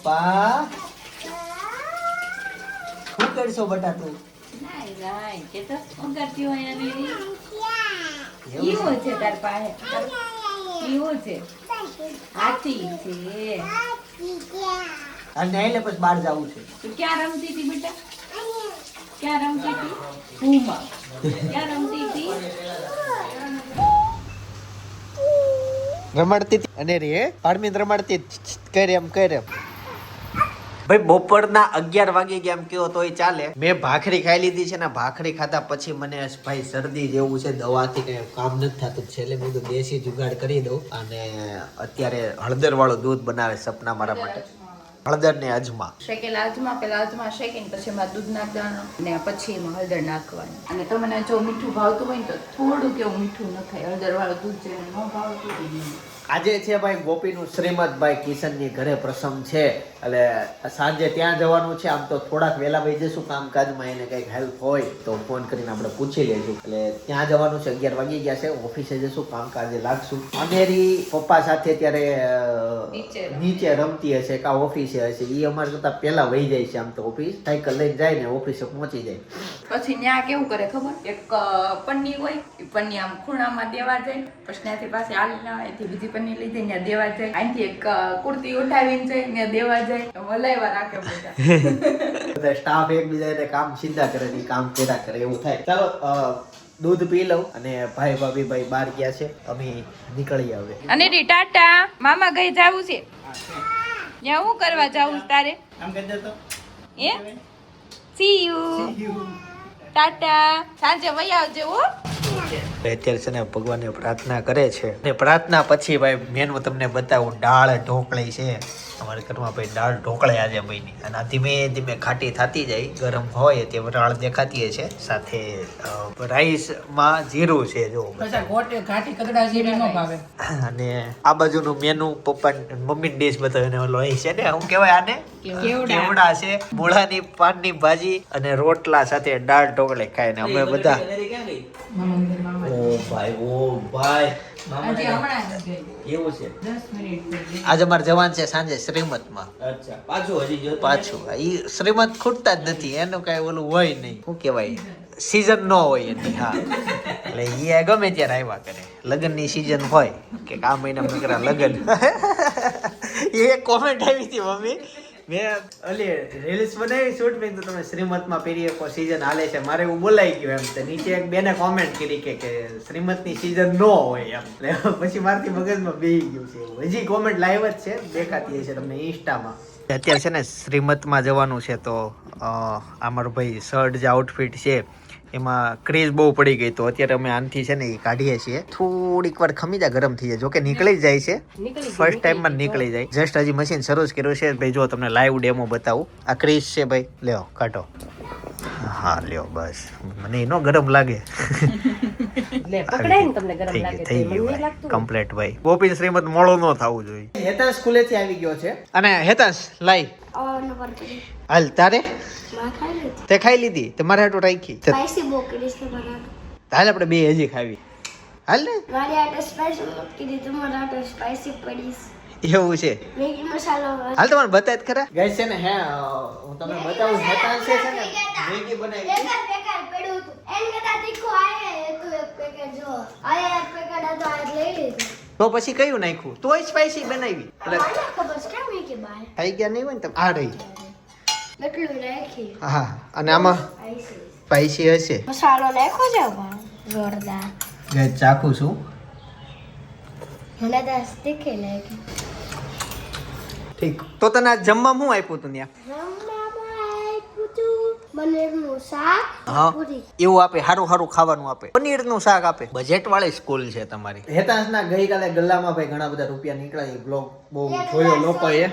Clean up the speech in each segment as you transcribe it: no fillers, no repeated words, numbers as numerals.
પપ્પા શું કરશો બટા તું? નાઈ કે તો ઉગાડતી હોય અને ઈવો છે તાર પાસે ઈવો છે હાથી છે અને એટલે પછી બહાર જવું છે. તું ક્યાં રમતી હતી બેટા? ક્યાં રમતી હતી? ભૂમાં ક્યાં રમતી હતી? રમાડતી હતી અને રે પાડમી રમાડતી કરે એમ કરે એમ. ભાઈ બપોરના 11 વાગે ગયા એમ કયો તોય ચાલે. મેં ભાખરી ખાઈ લીધી છે ને ભાખરી ખાધા પછી મને ભાઈ શરદી જેવું છે, દવાથી કઈ કામ નથી થતું. છેલ્લે મેં કીધું દેશી જુગાડ કરી દઉં અને અત્યારે હળદર વાળું દૂધ બનાવે સપના મારા માટે. હળદર ને અજમા શેકેલા અજમા, પેલા અજમા શેકીને પછી એમાં દૂધ નાખ દેવાનું ને પછી એમાં હળદર નાખવાની. અને તમને જો મીઠું ભાવતું હોય ને તો થોડું કેવું મીઠું નખાય. હળદર વાળું દૂધ જેને ન ભાવતું હોય ને. આજે છે ભાઈ ગોપીનું શ્રીમદ ભાઈ કિશનની ઘરે પ્રસંગ છે એટલે સાંજે ત્યાં જવાનું છે. આમ તો થોડાક વહેલા વહી જશું, કામકાજમાં એને કંઈક હેલ્પ હોય તો ફોન કરીને આપણે પૂછી લઈશું. એટલે ત્યાં જવાનું છે. 11 વાગી ગયા છે, ઓફિસે જશું, કામકાજે લાગશું. અનેરી પપ્પા સાથે ત્યારે નીચે રમતી હશે કા ઓફિસે હશે. એ અમારે કરતા પહેલા વહી જાય છે. આમ તો ઓફિસ સાયકલ લઈને જાય ને ઓફિસે પહોંચી જાય. પછી ત્યાં કેવું કરે ખબર? એક પન્ની હોય, એ પન્ની આમ ખૂણામાં દેવા જાય, પછી ત્યાંથી પાસે આલીના અહીંથી બીજી પન્ની લઈ જાય ત્યાં દેવા જાય, અહીંથી એક કુર્તી ઉઠાવીને જાય ત્યાં દેવા જાય. વલાયવા રાખે બધા સ્ટાફ એકબીજાને કામ સીધા કરે ને કામ કેડા કરે એવું થાય. ચાલો દૂધ પી લઉં અને ભાઈ ભાભી ભાઈ બહાર ગયા છે, અમે નીકળી આવે. અને રી ટાટા, મામા ગઈ જાવું છે. ત્યાં હું કરવા જાવું તારે? આમ કહી દે તો એ સી યુ ટાટા, સાંજે વહી આવજો હો. અત્યારે છે ને ભગવાનને પ્રાર્થના કરે છે અને પ્રાર્થના પછી ભાઈ મેનુ તમને બતાવું. દાળ ઢોકળી છે અમારા ઘરમાં ભાઈ. દાળ ઢોકળી આજે બની અને આ ધીમે ધીમે ખાટી થતી જાય, ગરમ હોય તે વરાળ દેખાતી છે. સાથે રાઈસમાં જીરું છે જો ઘાટી કગડા જેવી ન ભાવે. અને આ બાજુનું મેનુ પપ્પા મમ્મી ડીશ બતાવીને ઓલો છે ને શું કહેવાય આને? કેવડા છે, મૂળાની પાનની ભાજી અને રોટલા સાથે દાળ ઢોકળી ખાય ને અમે બધા. ઓ ભાઈ એવું છે. આજે અમારે જવાન છે સાંજે શ્રીમતમાં. પાછું ઈ શ્રીમત ખૂટતા જ નથી, એનું કઈ ઓલું હોય નહીં, શું કહેવાય સીઝન ન હોય એની. હા એટલે એ ગમે ત્યારે આવ્યા કરે. લગ્નની સીઝન હોય કે આ મહિનામાં કરા લગ્ન. એ કોમેન્ટ આવી હતી મમ્મી, મેં ઓલી રીલ્સ બનાવી શૂટ મેં તો તમે શ્રીમતમાં પહેરી શકો, સીઝન હાલે છે. મારે એવું બોલાઈ ગયું એમ. તો નીચે એક બેને કોમેન્ટ કરી કે શ્રીમતની સીઝન ન હોય એમ. એટલે પછી મારથી મગજમાં બેહી ગયું છે. હજી કોમેન્ટ લાઈવ જ છે, દેખાતી છે તમને ઇન્સ્ટામાં. અત્યારે છે ને શ્રીમતમાં જવાનું છે તો અમારો ભાઈ શર્ટ જે આઉટફિટ છે એમાં ક્રેઝ બહુ પડી ગઈ. તો અત્યારે અમે આનથી છે ને એ કાઢીએ છીએ. થોડીક વાર ખમી જાય, ગરમ થઈ જાય. જોકે નીકળી જાય છે, ફર્સ્ટ ટાઈમમાં નીકળી જાય. જસ્ટ હજી મશીન શરૂ જ કર્યું છે ભાઈ. જો તમને લાઈવ ડેમો બતાવું. આ ક્રેઝ છે ભાઈ, લ્યો કાઢો. હા લ્યો બસ, મને એનો ગરમ લાગે. થઈ ગયું કમ્પ્લીટ ભાઈ. ગોપી શ્રીમત મોડો ન થવું જોઈએ. હેતાંશ સ્કૂલેથી આવી ગયો છે અને હેતાંશ લાઈ હાલ તારે તે ખાઈ લીધી, તમારે હાટું રાખી. હાલ આપણે બે હજી ખાવી. હાલ ને એવું છે. હાલ તમારે બતાય જ ખરા ગાઈસ છે ને. હે હું તમને બતાવું. હેતાંશ છે ને મેગી બનાવી. તો પછી કયું નાખ્યું? તોય સ્પાઈસી બનાવી. ખાઈ ગયા નહીં હોય ને તમે. આ રહી. હા અને આમાં સ્પાઈસી હશે. મસાલો નાખો છે જોરદાર. ગાઈસ ચાખું છું. મને દસ તીખી લાગી. ઠીક. તો તને આ જમવા શું આપ્યું તું ત્યાં? પનીરનું શાક, પૂરી. એવું આપે, સારું સારું ખાવાનું આપે. પનીરનું શાક આપે. બજેટ વાળી સ્કૂલ છે તમારી. હેતાંશના ગઈકાલે ગલ્લામાં ભાઈ ઘણા બધા રૂપિયા નીકળ્યા. બ્લોગ બહુ જોયો લોકોએ.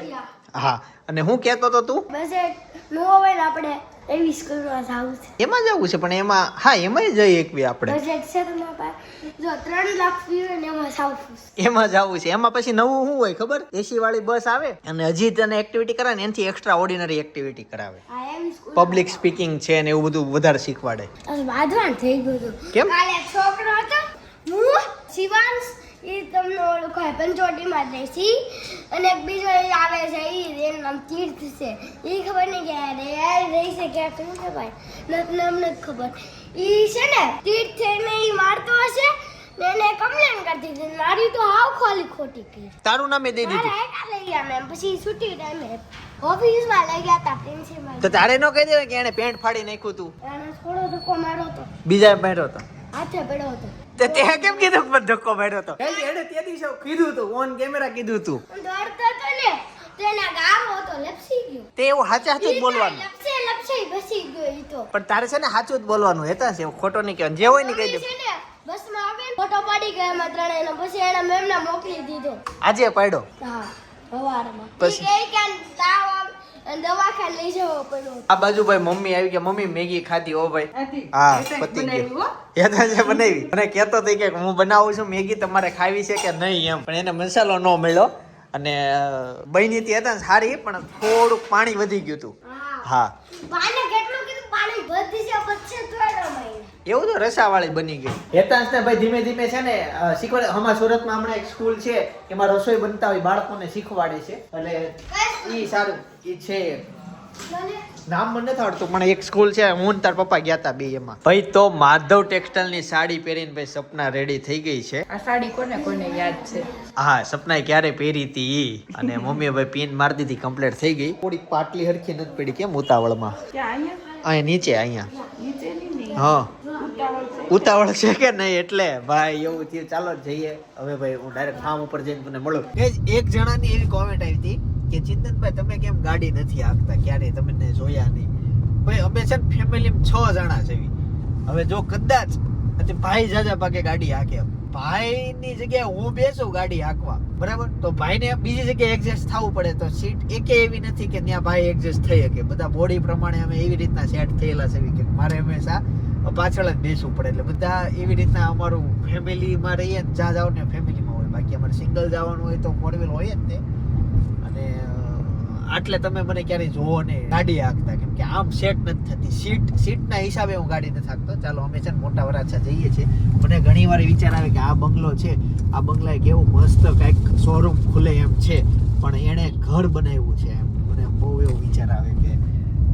હા અને હું કહેતો તો તું બજેટ નો હોય ને આપણે એવી સ્કૂલમાં જાવું છે. એમાં જવું છે પણ એમાં હા એમાંય જઈએ એક બી આપણે. બજેટ છે તમારા પાસે જો 3 લાખ ફી હોય ને એમાં જાવું છે. એમાં જવું છે. એમાં પછી નવું શું હોય ખબર? એસી વાળી બસ આવે અને હજી તને એક્ટિવિટી કરાવે ને એનાથી એક્સ્ટ્રા ઓર્ડિનરી એક્ટિવિટી કરાવે. આ એવી સ્કૂલ પબ્લિક સ્પીકિંગ છે ને એવું બધું વધારે શીખવાડે. બાદવાન થઈ ગયું હતું. કેમ? કાલે છોકરો હતો હું શિવાંશ એ તમને ઓળું ખાય પંચોટીમાં જાય છે અને એક બીજો એ આવે છે એનું નામ તીર્થ છે એ ખબર નહીં કે યાર રહી છે ક્યાં શું છે ભાઈ નથી અમને જ ખબર એ છે ને તીર્થ એને એ મારતો હશે ને એને કમ્પ્લેન કરતી હતી મારી તો હાવ ખોલી ખોટી કરી તારું નામે દઈ દીધું મારા હેઠા લઈ ગયા મેમ પછી છૂટી ટાઈમે ઓફિસમાં લઈ ગયા હતા પ્રિન્સિપલ તો તારે નો કહી દેવાય કે એને પેન્ટ ફાડી નાખ્યું તું એને થોડો ધક્કો માર્યો હતો બીજા પહેર્યો હતો હાથે પડ્યો હતો તે કેમ કીધું કે મને ધક્કો માર્યો હતો એને તે દિવસે કીધું તું ઓન કેમેરા કીધું તું દોડતો હતો ને તેને ગારો હતો લપસી ગયો તે એવું સાચું સાચું જ બોલવાનું લપસે બસી ગયો ઈ તો પણ તારે છે ને સાચું જ બોલવાનું હેતા છે ખોટો નહીં કહેવાનું જે હોય ને કહી દે છે ને બસમાં આવે ફોટો પાડી ગયા એમાં ત્રણેયનો પછી એને મેમને મોકલી દીધો આજે પડ્યો હા સવારમાં પછી? પછી કે તાવ આવે દવાખાને લઈ જવો પડ્યો આ બાજુ ભાઈ મમ્મી આવી કે મમ્મી મેગી ખાધી ઓ ભાઈ હા પતી ગયું હેતા છે બનાવી મને કહેતો હતો કે હું બનાવું છું મેગી તમારે ખાવી છે કે નહીં એમ પણ એને મસાલો ન મળ્યો અને બની હતી હતા સારી પણ થોડુંક પાણી વધી ગયું હતું હા પાણી કેટલું કીધું પાણી વધી છે પછી તોડો મહિને એવું તો રસાવાળી બની ગઈ હેતાંશ ને ભાઈ ધીમે ધીમે છે ને શીખવાડે અમારા સુરતમાં હમણાં એક સ્કૂલ છે એમાં રસોઈ બનતા હોય બાળકોને શીખવાડે છે એટલે ઈ સારું ઈ છે મને નામ મને નથી આવડતું પણ એક સ્કૂલ છે હું ને તાર પપ્પા ગયા હતા બે એમાં ભાઈ તો માધવ ટેક્સટાઇલ ની સાડી પહેરીને ભાઈ સપના રેડી થઈ ગઈ છે આ સાડી કોને કોને યાદ છે હા સપનાએ ક્યારે પહેરી હતી ઈ અને મમ્મીએ ભાઈ પિન મારી દીધી કમ્પ્લીટ થઈ ગઈ થોડીક પાટલી હરખી નથી પડી કેમ ઉતાવળમાં ક્યાં અહીંયા અહીંયા નીચે અહીંયા નીચેની નહીં હા ઉતાવળ છે ઉતાવળ છે કે નહીં એટલે ભાઈ એવું થયું ચાલો જઈએ હવે ભાઈ હું ડાયરેક્ટ ફાર્મ ઉપર જઈને તને મળું એક જણાની એવી કોમેન્ટ આવી હતી કે ચિંતનભાઈ તમે કેમ ગાડી નથી હાંકતા ક્યારેય તમને જોયા નહીં ભાઈ અમે છે ને ફેમિલીમાં 6 જણા છે હવે જો કદાચ ભાઈ જાજા ભાગે ગાડી હાંકે ભાઈની જગ્યાએ હું બેસું ગાડી હાંકવા બરાબર તો ભાઈને બીજી જગ્યાએ એડજસ્ટ થવું પડે તો સીટ એકે એવી નથી કે ત્યાં ભાઈ એડજસ્ટ થઈ શકે બધા બોડી પ્રમાણે અમે એવી રીતના સેટ થયેલા છે કે મારે હંમેશા પાછળ જ બેસવું પડે એટલે બધા એવી રીતના અમારું ફેમિલીમાં રહીએ ને જ્યાં જાવ ને ફેમિલીમાં હોય બાકી અમારે સિંગલ જવાનું હોય તો ફોર વ્હીલ હોય જ ને અને આટલે તમે મને ક્યારેય જોવો નહીં ગાડી હાંકતા કેમ કે આમ સેટ નથી થતી સીટના હિસાબે હું ગાડી નથી હાંકતો ચાલો અમે છે ને મોટા વરાછા જઈએ છીએ મને ઘણી વાર વિચાર આવે કે આ બંગલો છે આ બંગલાએ કેવું મસ્ત કંઈક શોરૂમ ખુલે એમ છે પણ એણે ઘર બનાવ્યું છે એમ મને બહુ એવો વિચાર આવે કે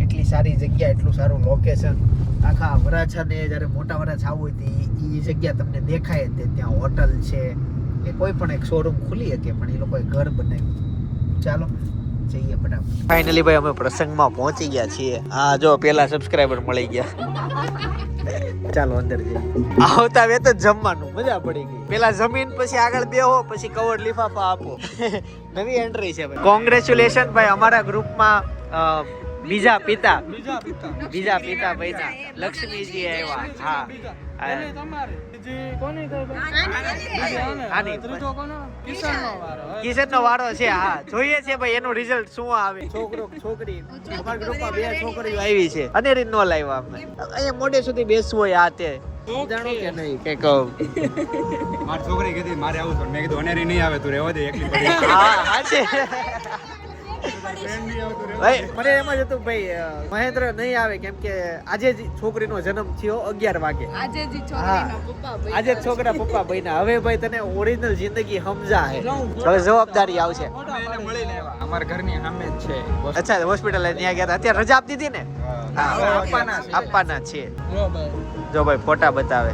એટલી સારી જગ્યા એટલું સારું લોકેશન આખા વરાછાને જ્યારે મોટા વરાછા આવું હોય તો એ જગ્યા તમને દેખાય જ ત્યાં હોટલ છે કે કોઈ પણ એક શોરૂમ ખુલી શકે પણ એ લોકોએ ઘર બનાવ્યું ચાલો જઈએ ફટાફટ ફાઇનલી ભાઈ અમે પ્રસંગમાં પહોંચી ગયા છીએ હા જો પેલા સબસ્ક્રાઇબર મળી ગયા ચાલો અંદર જઈએ આવતા વેત જ જમવાનું મજા પડી ગઈ પેલા જમીન પછી આગળ બેહો પછી કવર લિફાફા આપો નવી એન્ટ્રી છે ભાઈ કોંગ્રેચ્યુલેશન ભાઈ અમારા ગ્રુપમાં બીજા પિતા ભાઈ લક્ષ્મીજી આવ્યા હા કિશન નો વારો છે હા જોઈએ છે ભાઈ એનું રિઝલ્ટ શું આવે છોકરો છોકરી અમારા ગ્રુપમાં 2 છોકરીઓ આવી છે અનેરી નો લાવ્યા અમે અહીંયા મોડે સુધી બેસવું હોય આ તે જાણો કે નહીં કે કહું મારી છોકરી કીધી મારે આવું પણ મેં કીધું અનેરી નહીં આવે તું રહેવા દે એકલી પડી હા છે ભાઈ મને એમ જ હતું ભાઈ મહેન્દ્ર નહીં આવે કેમ કે આજે જ છોકરીનો જન્મ થયો 11 વાગે આજે જ છોકરીનો પપ્પા ભાઈ આજે જ છોકરા પપ્પા બન્યા હવે ભાઈ તને ઓરિજિનલ જિંદગી સમજા હે હવે જવાબદારી આવશે એને મળીને આવ્યા અમારા ઘરની સામે જ છે અચ્છા હોસ્પિટલ ત્યાં ગયા હતા અત્યારે રજા આપી દીધી ને હા આપવાના છે જો ભાઈ ફોટા બતાવે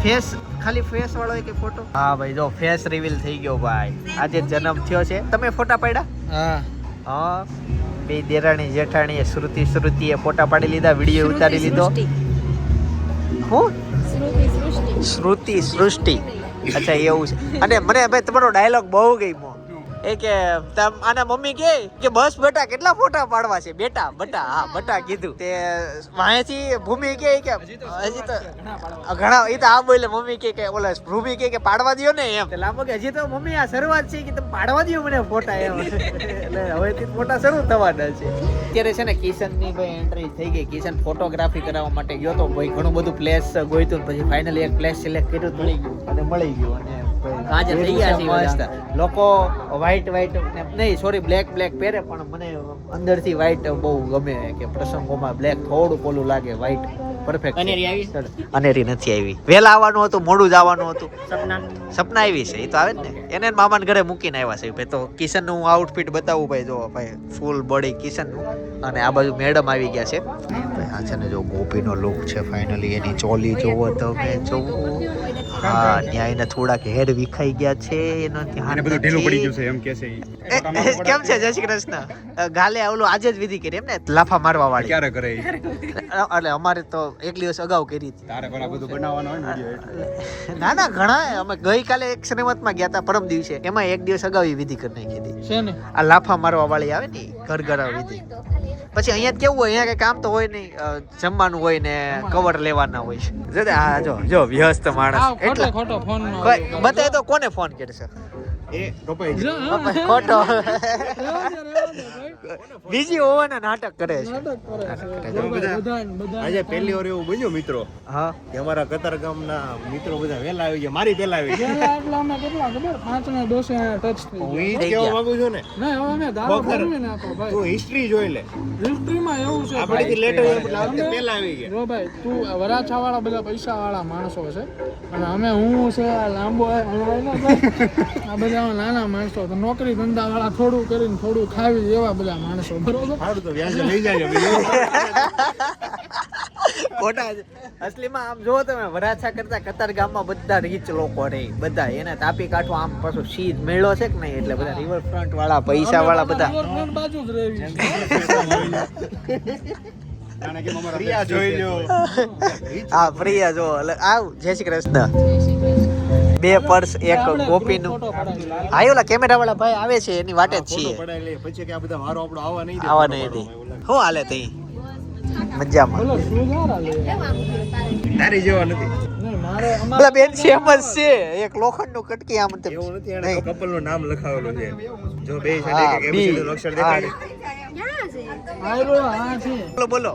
ફેસ ખાલી ફેસ વાળો કે ફોટો હા ભાઈ જો ફેસ રિવીલ થઈ ગયો ભાઈ આજે જન્મ થયો છે તમે ફોટા પાડ્યા હા બે દેરાણી જેઠાણીએ શ્રુતિએ ફોટા પાડી લીધા વિડીયો ઉતારી લીધો હું શ્રુતિ સૃષ્ટિ અચ્છા એવું છે અને મને ભાઈ તમારો ડાયલોગ બહુ ગમ્યો એ કે આના મમ્મી કે બસ બેટા કેટલા ફોટા પાડવા છે બેટા બટા હા બટા કીધું તે વાંચી ભૂમિ કે હજી તો ઘણા એ તો આ બોલે મમ્મી કે ઓલા ભૂમિ કે પાડવા દો ને એમ લાંબો કે હજી તો મમ્મી આ શરૂઆત છે કે તમે પાડવા દો મને ફોટા એમ એટલે હવેથી ફોટા શરૂ થવાના છે અત્યારે છે ને કિશનની ભાઈ એન્ટ્રી થઈ ગઈ કિશન ફોટોગ્રાફી કરાવવા માટે ગયો તો ભાઈ ઘણું બધું પ્લેસ ગોઈતું પછી ફાઇનલી એક પ્લેસ સિલેક્ટ કર્યું મળી ગયું અને મળી ગયું અને આજે થઈ ગયા છે લોકો વ્હાઈટ નહીં સોરી બ્લેક પહેરે પણ મને અંદરથી વ્હાઈટ બહુ ગમે કે પ્રસંગોમાં બ્લેક થોડું ઓલું લાગે વ્હાઈટ પરફેક્ટ અનેરી આવી અનેરી નથી આવી. વહેલા આવવાનું હતું, મોડું જ આવવાનું હતું. સપના સપના આવી છે, એ તો આવે જ ને. એને મામાને ઘરે મૂકીને આવ્યા છે ભાઈ. તો કિશન નું આઉટફિટ બતાવું ભાઈ, જો ભાઈ ફૂલ બોડી કિશન નું. અને આ બાજુ મેડમ આવી ગયા છે ભાઈ. આ છે ને જો ગોપીનો લુક છે ફાઇનલી. એની ચોલી જોવો તમે, જોવો. હા, ન્યાયને થોડાક હેડ વિખાઈ ગયા છે. એનો આને બધું ઢીલું પડી ગયું છે એમ કે છે ઈ. કેમ છે? જય શ્રી કૃષ્ણ. ગાલે ઓલું આજે જ વિધિ કરી એમ ને, લાફા મારવા વાળી. ક્યારે કરે ઈ? એટલે અમારે તો એક દિવસ અગાઉ કરી હતી. તારે પેલા બધું બનાવવાનું હોય ને વિડિયો એટલે. ના ના, ઘણા અમે ગઈકાલે એક શ્રીમતમાં ગયા હતા પરમ દિવસે, એમાં એક દિવસ અગાઉ એ વિધિ કરી નાખી હતી. છે ને આ લાફા મારવા વાળી આવે ને, ઘર ઘર વિધિ. પછી અહીંયા કેવું હોય, અહીંયા કઈ કામ તો હોય નહીં, જમવાનું હોય ને કવર લેવાના હોય. જો આ જો વ્યસ્ત માણસ એટલે ખોટો ફોન બતાય તો કોને ફોન કરશે? એ કપાઈ ગયું. ખોટો બીજી હોવાના નાટક કરે છે. આજે પહેલી વાર એવું બન્યું મિત્રો હા, કે અમારા કતાર ગામના મિત્રો બધા વહેલા આવી ગયા, મારી પહેલા આવી ગયા. એટલે અમે કેટલા ખબર 5 ને 10 ટચ થઈ હું ઈ જ કહેવા માંગુ છું ને, નહીં હવે અમે દારો વખર. ફરવી નાખો ભાઈ તું હિસ્ટ્રી જોઈ લે. હિસ્ટ્રીમાં એવું છે આપણીથી ભાઈ. લેટ હોય એટલે આપણે પહેલા આવી ગયા. જો ભાઈ તું વરાછા વાળા બધા પૈસા વાળા માણસો છે અને અમે હું છે આ લાંબો આ બધા નાના માણસો તો નોકરી ધંધા વાળા થોડું કરીને થોડું ખાવી એવા બધા માણસો બરોબર. સારું તો વ્યાજે લઈ જાય બીજું. ખોટા છે. અસલીમાં આમ જો તમે વરાછા કરતા કતાર ગામમાં બધા રીચ લોકો રહે, બધા એને તાપી કાઠો આમ પાછો સીધ મેળો છે કે નહીં, એટલે બધા રિવરફ્રન્ટ વાળા પૈસા વાળા બધા. Riverfront બાજુ જ રહેવી જાણે કે અમારા પ્રિયા જોઈ લો. હા, પ્રિયા જો આવ. જય શ્રી કૃષ્ણ. 2 પર્સ, એક ગોપીનું. હા, ઓલા કેમેરા વાળા ભાઈ આવે છે એની વાટે જ છીએ. પડાઈ લે પછી કે આ બધા વારો આપણો આવવા નહીં દે. આવા નહીં દે. શું હાલે તઈ? મજામાં. બોલો શું સારા લે તારી જેવા નથી. નહીં મારે ઓલા બેન સેમ જ છે. એક લોખંડનું કટકી આમ તેમ. એવું નથી, એને તો કપલ નું નામ લખાવેલું છે. જો બે હા, સાઈડે કે બી. એબીસી નું અક્ષર દેખાય. આયરો આ છે બોલો બોલો.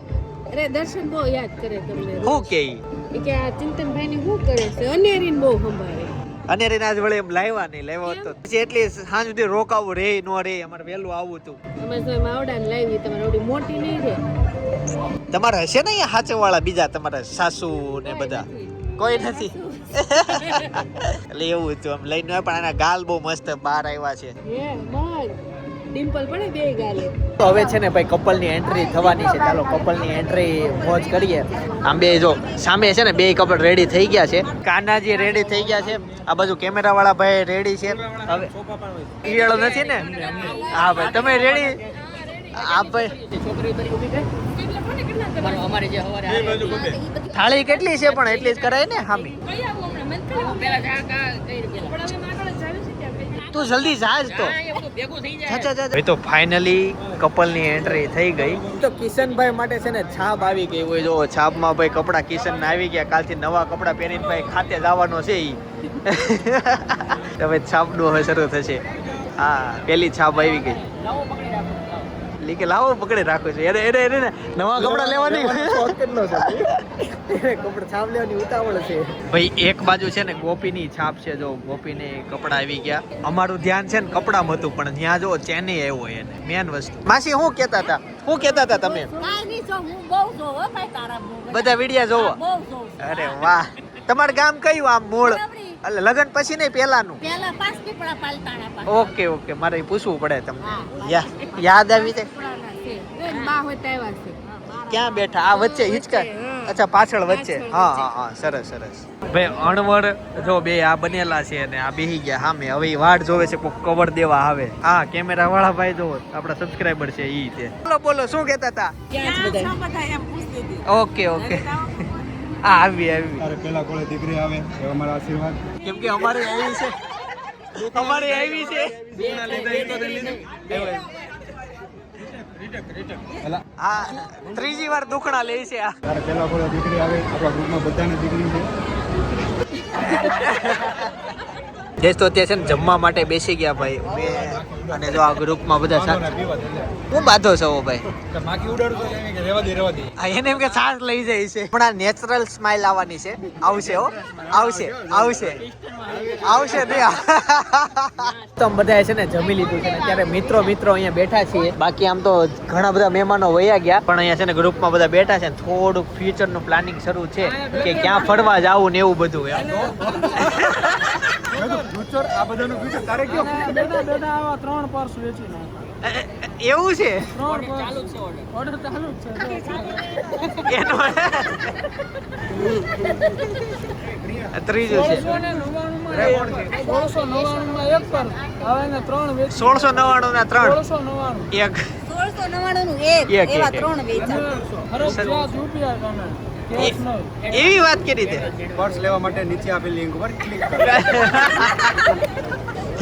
અરે દર્શન બહુ યાદ કરે તમને શું કે ઈ? એ કે આ ચિંતનભાઈ ને શું કરે છે અનેરીને બહુ સંભાળે અને રે આજ વળે એમ લાવ્યા નહીં, લાવ્યો તો પછી એટલી સાંજ સુધી રોકાવું રે નો રે, અમારે વહેલું આવવું હતું. અમારે તો માવડા ને લાવી તમારે ઓડી મોટી નહીં રે તમારે હશે ને અહીંયા હાચે વાળા બીજા તમારા સાસુ ને બધા? કોઈ નથી. એટલે એવું હતું આમ લઈને આવ્યા, પણ એના ગાલ બહુ મસ્ત બહાર આવ્યા છે. હે મગ ડિમ્પલ પડે બે ગાલે તો હવે છે ને ભાઈ કપલની એન્ટ્રી થવાની છે. ચાલો કપલની એન્ટ્રી મોજ કરીએ. આમ બે જો સામે છે ને બે કપલ રેડી થઈ ગયા છે. કાનાજી રેડી થઈ ગયા છે, આ બાજુ કેમેરા વાળા ભાઈ રેડી છે. હવે ઈયળો નથી ને? હા ભાઈ તમે રેડી? આ ભાઈ છોકરી તરી ઊભી કર અમારે જે હવારે થાળી કેટલી છે પણ એટલી જ કરાય ને હામી. તું જલ્દી જા જ તો. ભાઈ તો ફાઇનલી કપલની એન્ટ્રી થઈ ગઈ. તો કિશનભાઈ માટે છે ને છાપ આવી ગઈ હોય. જો છાપમાં ભાઈ કપડા કિશન આવી ગયા. કાલથી નવા કપડા પહેરીને ભાઈ ખાતે જવાનો છે ઈ. હવે છાપનું હવે શરૂ થશે. હા, પેલી છાપ આવી ગઈ. કે લાવો પકડે રાખો છે. એને નવા કપડા લેવાની કપડા છાપ લેવાની ઉતાવળ છે ભાઈ. એક બાજુ છે ને ગોપીની છાપ છે. જો ગોપીની કપડા આવી ગયા. અમારું ધ્યાન છે ને કપડામાં હતું, પણ ત્યાં જો ચેન્નઈ આવ્યો એને મેન વસ્તુ. માસી શું કહેતા હતા? શું કહેતા હતા તમે? બધા વિડિયા જોવો? અરે વાહ. તમારું ગામ કયું આમ મૂળ? એટલે લગન પછી નહીં પેલાનું? ઓકે ઓકે, મારે પૂછવું પડે તમને. યાદ આવી જાય. ક્યાં બેઠા? આ વચ્ચે હિચકા? અચ્છા, પાછળ વચ્ચે. હા હા હા, સરસ સરસ. ભાઈ અણવર જો બે આ બનેલા છે અને આ બેહી ગયા સામે. હવે ઈ વાટ જોવે છે કોઈ કવર દેવા આવે. હા, કેમેરા વાળા ભાઈ જો આપણા સબસ્ક્રાઇબર છે ઈ છે. બોલો બોલો શું કહેતા હતા? Okay okay. આવી તારે પેલા કોળે દીકરી આવે એવા મારા આશીર્વાદ. કેમ કે અમારે આવી છે. અમારે આવી છે. હા, ત્રીજી વાર દુખણા લે છે આ. તારે પેલા કોળે દીકરી આવે. આપણા ગ્રુપમાં બધાને દીકરી છે. દેશ તો અત્યારે છે ને જમવા માટે બેસી ગયા ભાઈ મેં અને જો આ ગ્રુપમાં બધા સાથે હું બાંધો છો ભાઈ માખી ઉડાડતો એમ કે રેવા દે આ એને એમ કે સાસ લઈ જાય છે પણ આ નેચરલ સ્માઈલ આવવાની છે આવશે હો આવશે નહીં તો આમ બધા છે ને જમી લીધું છે ને ત્યારે મિત્રો અહીંયા બેઠા છીએ બાકી આમ તો ઘણા બધા મહેમાનો વયા ગયા પણ અહીંયા છે ને ગ્રુપમાં બધા બેઠા છે થોડુંક ફ્યુચરનું પ્લાનિંગ શરૂ છે કે ક્યાં ફરવા જાવું ને એવું બધું એમ ફ્યુચર આ બધાનું ફ્યુચર તારે કયો દાદા આવા 3 પર્સ વેચી નાખ્યા એવું છે 3 ચાલુ છે ઓર્ડર ચાલુ છે એનો ત્રીજું છે 1699 માં એક પર હવે એને 3 વેચી 1699 ના 3 1699 એક 1699 નું એક એવા 3 વેચા ₹50 તમે એવી વાત કરી દે પર્સ લેવા માટે નીચે આપેલી લિંક ઉપર ક્લિક કરો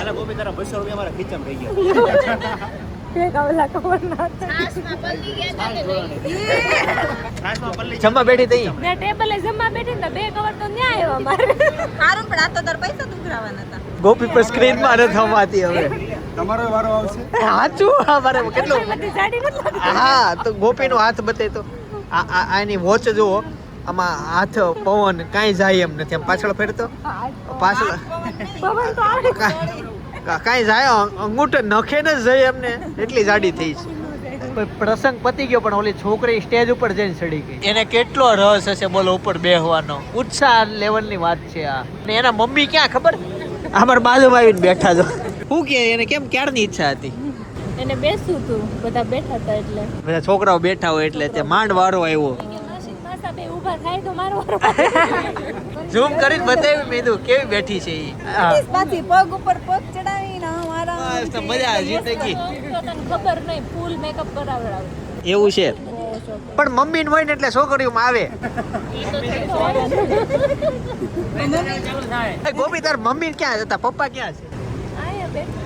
અને ગોપી તારા 200 રૂપિયા મારા ખીચામાં રહી ગયા જમવા બેઠી તઈ મેં ટેબલે જમવા બેઠી ને 2 કવર તો ન્યા આવ્યા મારે સારું પણ આ તો તાર પૈસા દુખરાવાના હતા ગોપી પર સ્ક્રીન માં ન થવાતી હવે તમારો વારો આવશે સાચું અમારે કેટલું બધી સાડી નથી હા તો ગોપી નો હાથ બતાય તો આની વોચ જુઓ આમાં હાથ પવન કાંઈ જાય એમ નથી આમ પાછળ ફેરતો પાછળ પવન તો આવે કાંઈ જાય અંગૂઠે નખે ને જાય એમને એટલી જાડી થઈ છે પ્રસંગ પતી ગયો પણ ઓલી છોકરી સ્ટેજ ઉપર જઈને ચડી ગઈ એને કેટલો રસ હશે બોલો ઉપર બેહવાનો ઉત્સાહ લેવલની વાત છે આ ને એના મમ્મી ક્યાં ખબર અમાર બાજુમાં આવીને બેઠા છો શું કે એને કેમ ક્યારની ઈચ્છા હતી એને બેસું તું બધા બેઠા હતા એટલે બધા છોકરાઓ બેઠા હોય એટલે તે માંડ વારો આવ્યો પાછા બે ઊભા થાય તો મારો વારો ઝૂમ કરીને બતાવી મેં કીધું કેવી બેઠી છે ઈ પાછી પગ ઉપર પગ ચડાવીને મારા બસ તો મજા જીતે ગઈ તને ખબર નહીં ફૂલ મેકઅપ કરાવડાવ એવું છે પણ મમ્મી ને હોય ને એટલે છોકરીઓમાં આવે ગોપી તાર મમ્મી ક્યાં હતા પપ્પા ક્યાં છે આયા બેઠા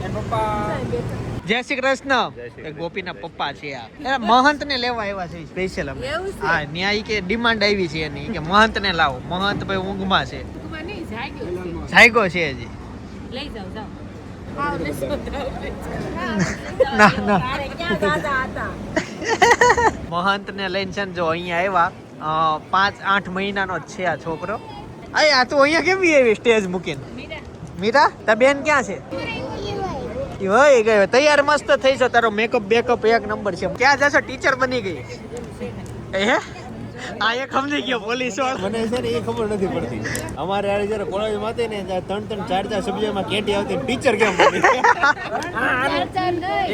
જય શ્રી કૃષ્ણ એ ગોપીના પપ્પા છે આ એના મહંત ને લેવા આવ્યા છે સ્પેશિયલ અમે હા ન્યાય કે ડિમાન્ડ આવી છે એની કે મહંત ને લાવો મહંત ભાઈ ઊંઘમાં છે જાગ્યો છે હજી લઈ જાવ ના મહંત ને લઈને છે ને જો અહીંયા આવ્યા 5-8 મહિનાનો જ છે આ છોકરો આ તું અહીંયા કેમ આવી સ્ટેજ મૂકીને મીરા તાર બેન ક્યાં છે હોય ગયો તૈયાર મસ્ત થઈ છો તારો મેકઅપ બેકઅપ એક નંબર છે ક્યાં જશો ટીચર બની ગઈ હે આ એક સમજી ગયો પોલીસ વાળો મને છે ને એ ખબર નથી પડતી અમારે યાર જ્યારે કોલેજમાં હતી ને 3-4 સબ્જેક્ટમાં કેટી આવતી ટીચર કેમ બની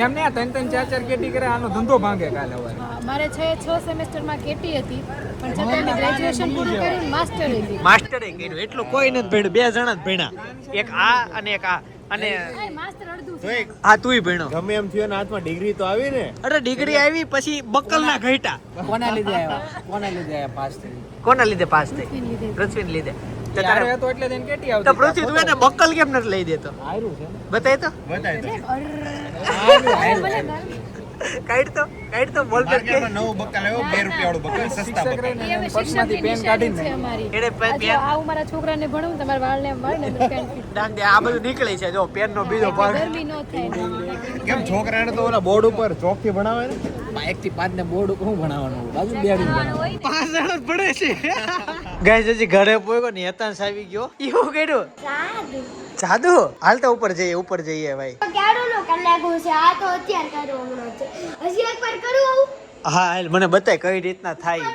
એમને 3-4 કેટી કરે આનો ધંધો ભાંગે કાલે હવે મારે 6 સેમેસ્ટરમાં કેટી હતી પણ છતાં મેં ગ્રેજ્યુએશન પૂરું કર્યું માસ્ટરે કર્યું એટલું કોઈ નથી ભણ્યું 2 જણા જ ભણ્યા એક આ અને એક આ અને માસ્ટર અડધું તો એક આ તુંય ભણ્યો ગમે એમ થયો ને હાથમાં ડિગ્રી તો આવી ને અરે ડિગ્રી આવી પછી બકલ ના ઘટ્યા કોના લીધે પાસ થઈ પૃથ્વીને લીધે તો તારે તો એટલે તેને કેટી તો પૃથ્વી તું એને બકલ કેમ નથી લઈ દેતો બતાય તો કાઢ તો બોલ પેન કે નવો બક્કલ આવ્યો 2 રૂપિયા વાળો બક્કલ સસ્તા બક્કલ પર્સમાંથી પેન કાઢીને અમારી એને પેન આ મારા છોકરાને ભણવું તમારા વાળને વાળને પેન દાન દે આ બધું નીકળી છે જો પેન નો બીજો ભાગ ગરમી ન થાય કેમ છોકરાને તો ઓલા બોર્ડ ઉપર ચોક થી ભણાવે ને 1 થી 5 ને બોર્ડ ઉપર હું ભણાવવાનું બાજુ બેડી ભણાવવાનું 5 જણ જ પડે છે ગાઈસ હજી ઘરે પોયો ને હેતાંશ આવી ગયો ઈવું કર્યું જાદુ હાલ તો ઉપર જઈએ ભાઈ ક્યારનો કલાકો છે આ તો અત્યારે કર્યો હમણાં છે હજી એકવાર કરું આવું હા હાલ મને બતાય કઈ રીતના થાય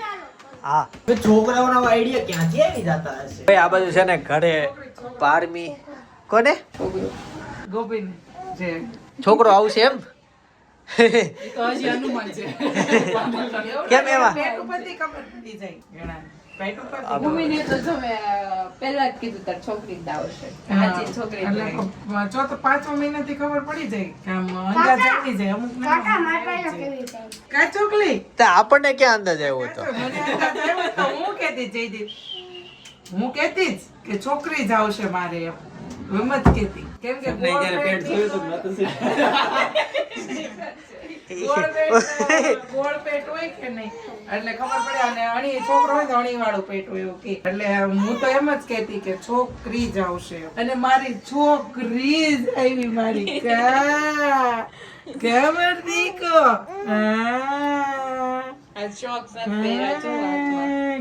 હા છોકરાઓના આઈડિયા ક્યાંથી આવી જતા હશે ભાઈ આ બધું છે ને ઘરે 12મી કોને ગોપીન જે છોકરો આવશે એમ તો હજી અનુમાન છે કેમ એવા પેટ ઉપરથી ખબર પડી જાય ઘણા પેટ ઉપરથી ભૂમિને તો જો મેં પહેલા જ કીધું તાર છોકરી જ આવશે આજે છોકરી જ નહીં. એટલે ચોથો 5મા મહિનાથી ખબર પડી જાય કે આમ અંદાજ આવી જાય અમુક કાકા મારવાનો કેવી થાય કા ચોકલી તો આપણને ક્યાં અંદાજ આવ્યો હતો મને અંદાજ આવ્યો તો હું કહેતી જયદીપ હું કહેતી જ કે છોકરી જ આવશે મારે એમ એમ જ કહેતી કેમ કે પેટ જોયું તો ગોળ પેટ હોય કે નહીં એટલે ખબર પડે. અને અણી છોકરો હોય તો અણી વાળું પેટ હોય એવું કે. એટલે હું તો એમ જ કહેતી કે છોકરી જ આવશે અને મારી છોકરી જ આવી. મારી ખબર દીકો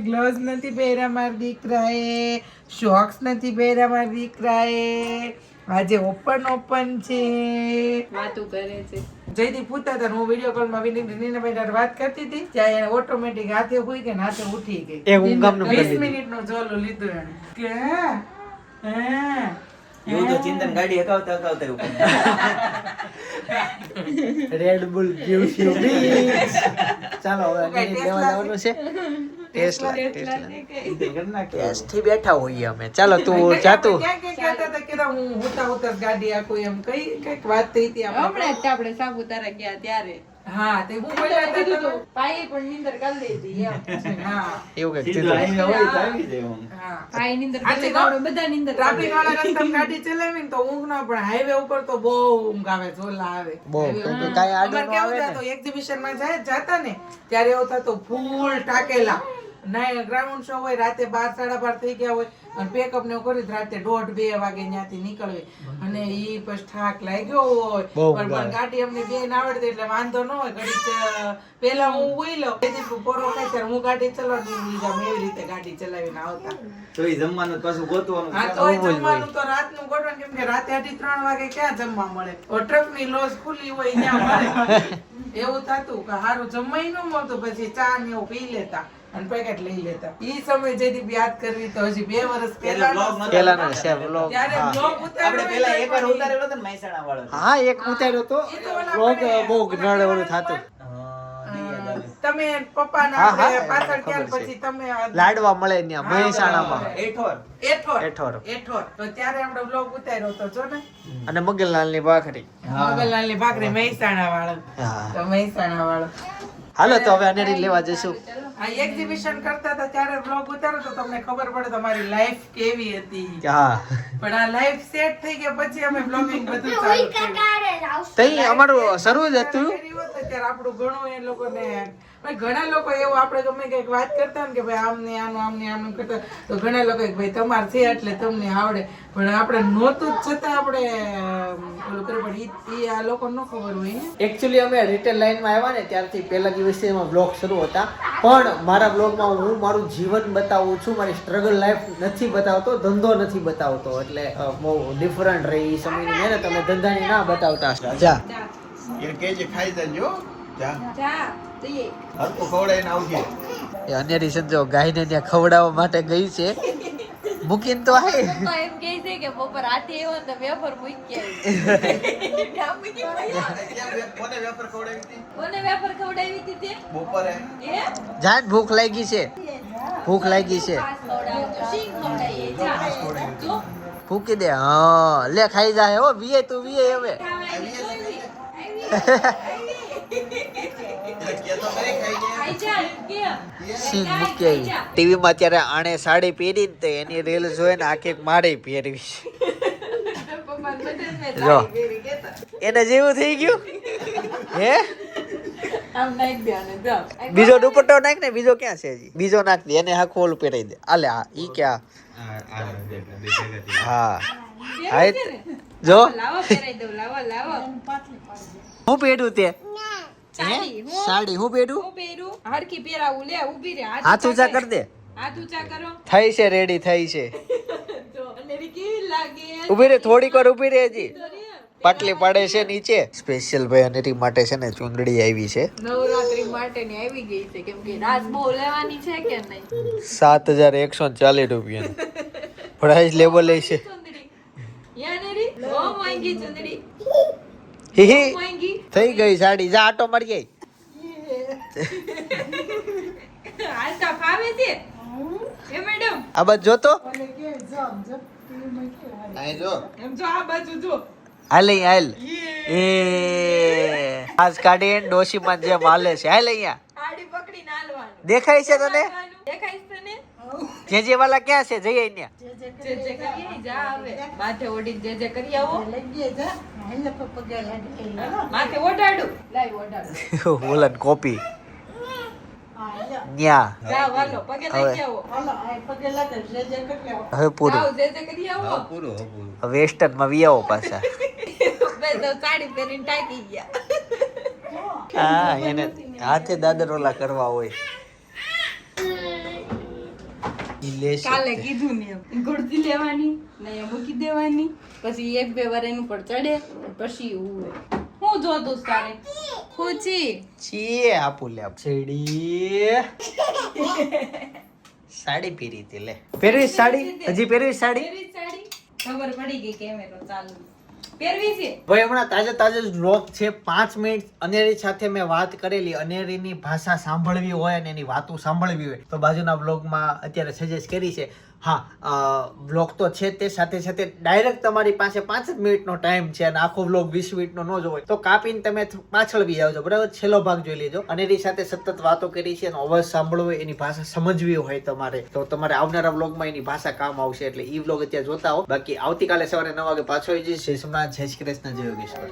ગ્લોવ્સ નથી પહેર્યા મારા દીકરાએ, શોક્સ નથી પહેર્યા મારા દીકરાએ. આજે ઓપન છે. વાતું કરે છે. જયદીપ પૂછતા હતા હું વિડીયો કોલમાં નીનાભાઈ વાત કરતી હતી ત્યાં ઓટોમેટિક હાથે હોઈ કે હાથે ઉઠી ગઈ. 20 મિનિટનું જોલું લીધું એને કે એવું તો ચિંતન ગાડી હકાવતા Red Bull gives you wings. ચાલો હવે લેવા જવાનું છે ટેસ્લા થી બેઠા હોઈએ અમે. ચાલો તું જાતું ક્યાં કહેતા હતા કે હું ઉતા ગાડી આખું એમ કઈક વાત થઈ હતી હમણાં જ આપણે સાપુતારા ગયા ત્યારે હા તે હું બોલ્યા હતા તમે. પાયે પણ નીંદર કરી લીધી એમ. હા એવું કઈક થયું. હા પાયે નીંદર કરી આપણે બધા નીંદર ટ્રાફિક વાળા રસ્તામાં ગાડી ચલાવી ને તો ઊંઘ ના પણ હાઈવે ઉપર તો બહુ ઊંઘ આવે, ઝોલા આવે. બહુ કાંઈ આડું ન આવે ને. એક્ઝિબિશન માં જાતા ને ત્યારે એવું થતું ફૂલ ટાકેલા ના ગ્રાઉન્ડ શો હોય રાતે 12 સાડા 12 થઈ ગયા હોય અને પેકઅપ ને કરી રાતે 1:30-2 વાગે ત્યાંથી નીકળવી અને ઈ પછી થાક લાગ્યો હોય પણ ગાડી અમને બેન આવડતી એટલે વાંધો ન હોય. ઘડી પેલા હું ઉઈ લઉં પોરો ખાય ત્યારે હું ગાડી ચલાવતી એવી રીતે ગાડી ચલાવીને આવતા. તો ઈ જમવાનું પાછું ગોતવાનું. હા તો જમવાનું તો રાતનું ગોઠવાનું કેમ કે રાતે 2:30-3 વાગે ક્યાં જમવા મળે. ટ્રક ની લોજ ખુલ્લી હોય ત્યાં મળે. એવું થતું કે હારું જમાઈ ન મળતું પછી ચા ને એવું પી લેતા અને પેકેટ લઈ લેતા. ઈ સમય જેથી યાદ કરવી તો હજી 2 વર્ષ પહેલાનો છે વ્લોગ. ત્યારે વ્લોગ ઉતાર્યો પેલા એકવાર ઉતારેલો હતો ને મહેસાણા વાળો. હા એક ઉતાર્યો તો વ્લોગ બહુ નડવડું થાતું. તમે પપ્પા ના પાછળ ત્યાર પછી તમે લાડવા મળે ત્યાં મહેસાણામાં એઠોર તો ત્યારે આપણે વ્લોગ ઉતાર્યો તો જો ને. અને મગનલાલ ની ભાખરી. મગનલાલ ની ભાખરી મહેસાણા વાળો. તો મહેસાણા વાળો. હાલો તો હવે અનેરી લેવા જઈશું. આ એક્ઝિબિશન કરતા હતા ત્યારે વ્લોગ ઉતાર્યો તો તમને ખબર પડે તમારી લાઈફ કેવી હતી. હા પણ આ લાઈફ સેટ થઈ ગયા પછી અમે વ્લોગિંગ બધું ચાલુ કર્યું. તઈ અમારું શરૂ જ હતું. ત્યારે આપણું ઘણું એ લોકોને ઘણા લોકો એવું આપણે ગમે કઈક વાત કરતા ને કે ભાઈ આમને આનું કરતા તો ઘણા લોકો ભાઈ તમારે છે એટલે તમને આવડે પણ આપણે નહોતું જ છતાં આપણે ઓલું કર્યું પણ ઈ આ લોકોને ન ખબર હોય ને. એકચ્યુઅલી અમે રિટેલ લાઈનમાં આવ્યા ને ત્યારથી પહેલા દિવસે એમાં બ્લોગ શરૂ હતા પણ મારા બ્લોગમાં હું મારું જીવન બતાવું છું, મારી સ્ટ્રગલ લાઈફ નથી બતાવતો, ધંધો નથી બતાવતો એટલે બહુ ડિફરન્ટ રહી. સમયની મહેનત અમે ધંધાની ના બતાવતા. જા એ કેજે ખાઈ જજો જા જા જઈએ હરકો ખવડાઈને આવજે. એ અનેરી સંજો ગાયને ત્યાં ખવડાવવા માટે ગઈ છે. મૂકીને તો આય પપ્પા એમ કહે છે કે બપોર રાતે એવો ને તો વેફર મૂકી કોને વેફર ખવડાવી હતી? કોને વેફર ખવડાવી હતી તે બપોરે જાન ભૂખ લાગી છે, ભૂખ લાગી છે. સિંગ ખવડાવીએ જા જો ફૂકી દે. હા લે ખાઈ જાય હો વીએ તું વીએ હવે. સિંગ મૂકી આવી. ટીવીમાં અત્યારે આણે સાડી પહેરી ને તો એની રીલ જોઈને આખી મારે પહેરવી છે. જો એને જેવું થઈ ગયું હે. આમ નાખ દે અને જાવ. બીજો દુપટ્ટો નાખ ને. બીજો ક્યાં છે હજી? બીજો નાખ દે એને આખું ઓલું પહેરાઈ દે. આલે આ ઈ ક્યાં. હા હા જો લાવો પહેરાઈ દઉં લાવો હું પહેર્યું તે સાડી સાડી હું પહેર્યું. હું પહેરું હરકી પહેરાવું લે ઊભી રે હાથ ઊંચા કર દે. હાથ ઊંચા કરો થઈ છે રેડી થઈ છે. જો અનેરી કેવી લાગે ઉભી રે થોડીક વાર ઉભી રે હજી. પાટલી પાડે છે નીચે. સ્પેશિયલ ભાઈ અનેરી માટે છે ને ચુંદડી આવી છે. નવરાત્રી માટેની આવી ગઈ છે કેમ કે રાસ બહુ લેવાની છે કે નહીં. 7,140 રૂપિયા પ્રાઇસ લેવલ છે. ચુંદડી યાનેરી બહુ મોંઘી ચુંદડી હિહી મોંઘી થઈ ગઈ સાડી. જા આટો મારી ગઈ. હાલતા ફાવે છે એ મેડમ આ બાજુ જોતો આય જો એમ જો આ બાજુ જો હાલ હાલ એ આજ કાઢી ડોશીમાં જેમ હાલે છે. હાલ અહીંયા આડી પકડીને હાલવાનું. દેખાય છે તને? દેખાય છે તને? જે વાલા ક્યાં છે? જઈએ અહીંયા. જે કરીએ જા આવે માથે ઓઢી જે કરી આવો માથે ઓઢાડું લાઈ ઓર્ડર બોલન કોપી ન્યા જાવ હાલો પગે લાગી આવો હવે પૂરું જાવ જે જે કરી આવો વેસ્ટર્ન માં વી આવો પાછા બે તો સાડી પહેરીને ટાકી ગયા હા એને હાથે દાદર ઓલા કરવા હોય ઈ લેશે. કાલે કીધું ને એમ ગુડતી લેવાની ને એ મૂકી દેવાની પછી એક બે વાર એનું પર ચડે પછી ઉવે હું જોતું તારે ખુચી છીએ આપું લે છેડી સાડી પહેરી હતી લે પહેરવી સાડી હજી પહેરવી સાડી પહેરી સાડી ખબર પડી ગઈ કેમેરો ચાલુ પહેરવી છે ભાઈ હમણાં તાજે જ વ્લોગ છે 5 મિનિટ અનેરી સાથે મેં વાત કરેલી અનેરીની ભાષા સાંભળવી હોય અને એની વાતો સાંભળવી હોય તો બાજુના વ્લોગમાં અત્યારે સજેસ્ટ કરી છે હા વ્લોગ તો છે તે સાથે સાથે ડાયરેક્ટ તમારી પાસે 5 મિનિટનો ટાઈમ છે અને આખો વ્લોગ 20 મિનિટનો ન જ હોય તો કાપીને તમે પાછળ બી આવજો બરાબર છેલ્લો ભાગ જોઈ લેજો અનેરી સાથે સતત વાતો કરી છે અને અવાજ સાંભળવો હોય એની ભાષા સમજવી હોય તમારે તો તમારે આવનારા વ્લોગમાં એની ભાષા કામ આવશે એટલે ઈ વ્લોગ અત્યારે જોતા હો બાકી આવતીકાલે સવારે 9 વાગે પાછો આવી જઈશ જય સોમનાથ જય શ્રી કૃષ્ણ જય યોગેશ્વર